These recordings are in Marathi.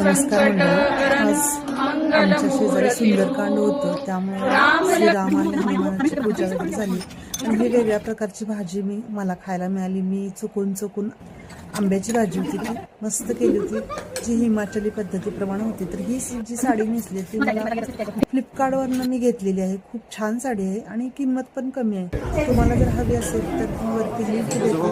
नमस्कार मंडळी. आज आमच्या शेजारी सुंदरकांड होतं, त्यामुळे श्रीराम आणि हनुमानाची पूजा वगैरे झाली आणि ही वेगळ्या प्रकारची भाजी मला खायला मिळाली. मी चुकून आंब्याची भाजी होती, ती मस्त केली होती, जी हिमाचली पद्धतीप्रमाणे होती. तर ही जी साडी नेसली ती मला फ्लिपकार्टवरनं मी घेतलेली आहे. खूप छान साडी आहे आणि किंमत पण कमी आहे. तुम्हाला जर हवी असेल तर मी वरती लिंक देतो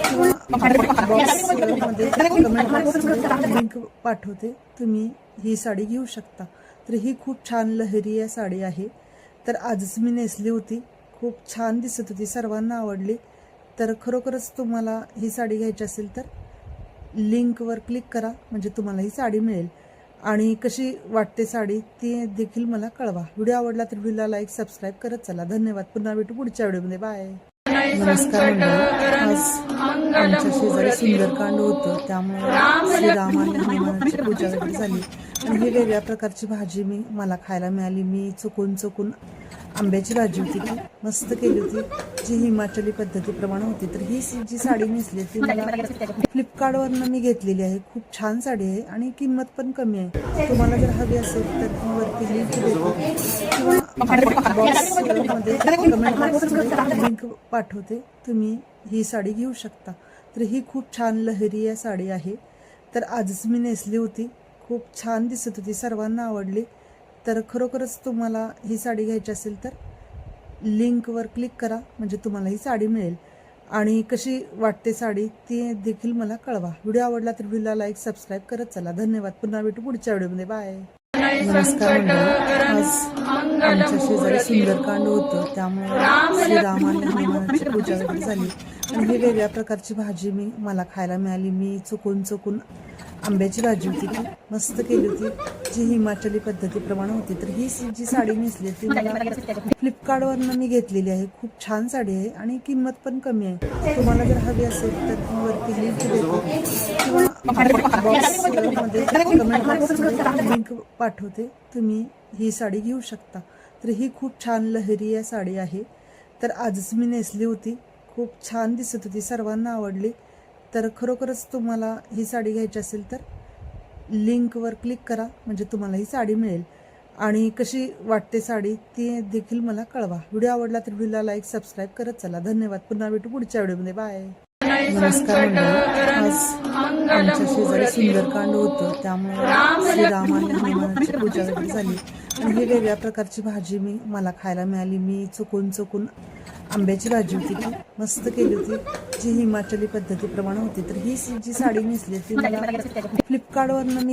किंवा बॉक्समध्ये कमेंट बॉक्समध्ये लिंक पाठवते, तुम्ही ही साडी घेऊ शकता. तर ही खूप छान लहरी आहे साडी आहे. तर आजच मी नेसली होती, खूप छान दिसत होती, सर्वांना आवडली. तर खरोखरच तुम्हाला ही साडी घ्यायची असेल तर लिंकवर क्लिक करा, म्हणजे तुम्हाला ही साडी मिळेल. आणि कशी वाटते साडी ती देखील मला कळवा. व्हिडिओ आवडला तर व्हिडिओला लाईक सबस्क्राईब करत चला. धन्यवाद. पुन्हा भेटू पुढच्या व्हिडिओमध्ये. बाय. नमस्कार मंडळी. आज आमच्या शेजारी सुंदरकांड होतं, त्यामुळे श्रीराम आणि हनुमानाची पूजा वगैरे झाली आणि ही वेगळ्या प्रकारची भाजी मला खायला मिळाली. मी चुकून आंब्याची भाजी होती, ती मस्त केली होती, जी हिमाचली पद्धतीप्रमाणे होती. तर ही जी साडी नेसली ती मला फ्लिपकार्टवरनं मी घेतलेली आहे. खूप छान साडी आहे आणि किंमत पण कमी आहे. तुम्हाला जर हवी असेल तर मी वरती लिंक देतो किंवा बॉक्समध्ये कमेंट बॉक्समध्ये लिंक पाठवते, तुम्ही ही साडी घेऊ शकता. तर ही खूप छान लहरी आहे साडी आहे. तर आजच मी नेसली होती, खूप छान दिसत होती, सर्वांना आवडली. तर खरोखरच तुम्हाला ही साडी घ्यायची असेल तर लिंकवर क्लिक करा, म्हणजे तुम्हाला ही साडी मिळेल. आणि कशी वाटते साडी ती देखील मला कळवा. व्हिडिओ आवडला तर व्हिडिओला लाईक सबस्क्राईब करत चला. धन्यवाद. पुन्हा भेटू पुढच्या व्हिडिओमध्ये. बाय. नमस्कार मंडळी. आज आमच्या शेजारी सुंदरकांड होतं, त्यामुळे श्रीराम आणि हनुमानाची पूजा वगैरे झाली आणि ही वेगळ्या प्रकारची भाजी मला खायला मिळाली. मी चुकून आंब्याची भाजी होती, ती मस्त केली होती, जी हिमाचली पद्धतीप्रमाणे होती. तर ही जी साडी नेसली ती मला फ्लिपकार्टवरनं मी घेतलेली आहे. खूप छान साडी आहे आणि किंमत पण कमी आहे. तुम्हाला जर हवी असेल तर मी वरती लिंक देतो किंवा बॉक्समध्ये कमेंट बॉक्समध्ये लिंक पाठवते, तुम्ही ही साडी घेऊ शकता. तर ही खूप छान लहरी आहे साडी आहे. तर आजच मी नेसली होती, खूप छान दिसत होती, सर्वांना आवडली. तर खरोखरच तुम्हाला ही साडी घ्यायची असेल तर लिंकवर क्लिक करा, म्हणजे तुम्हाला ही साडी मिळेल. आणि कशी वाटते साडी ती देखील मला कळवा. व्हिडिओ आवडला तर व्हिडिओला लाईक सबस्क्राईब करत चला. धन्यवाद. पुन्हा भेटू पुढच्या व्हिडिओमध्ये. बाय. नमस्कार मंडळी. आज आमच्या शेजारी सुंदरकांड होतं, त्यामुळे श्रीराम आणि हनुमानाची पूजा वगैरे झाली आणि ही वेगळ्या प्रकारची भाजी मला खायला मिळाली. मी चुकून आंब्याची भाजी होती, ती मस्त केली होती, जी हिमाचली पद्धतीप्रमाणे होती. तर ही जी साडी नेसली ती मला फ्लिपकार्टवरनं मी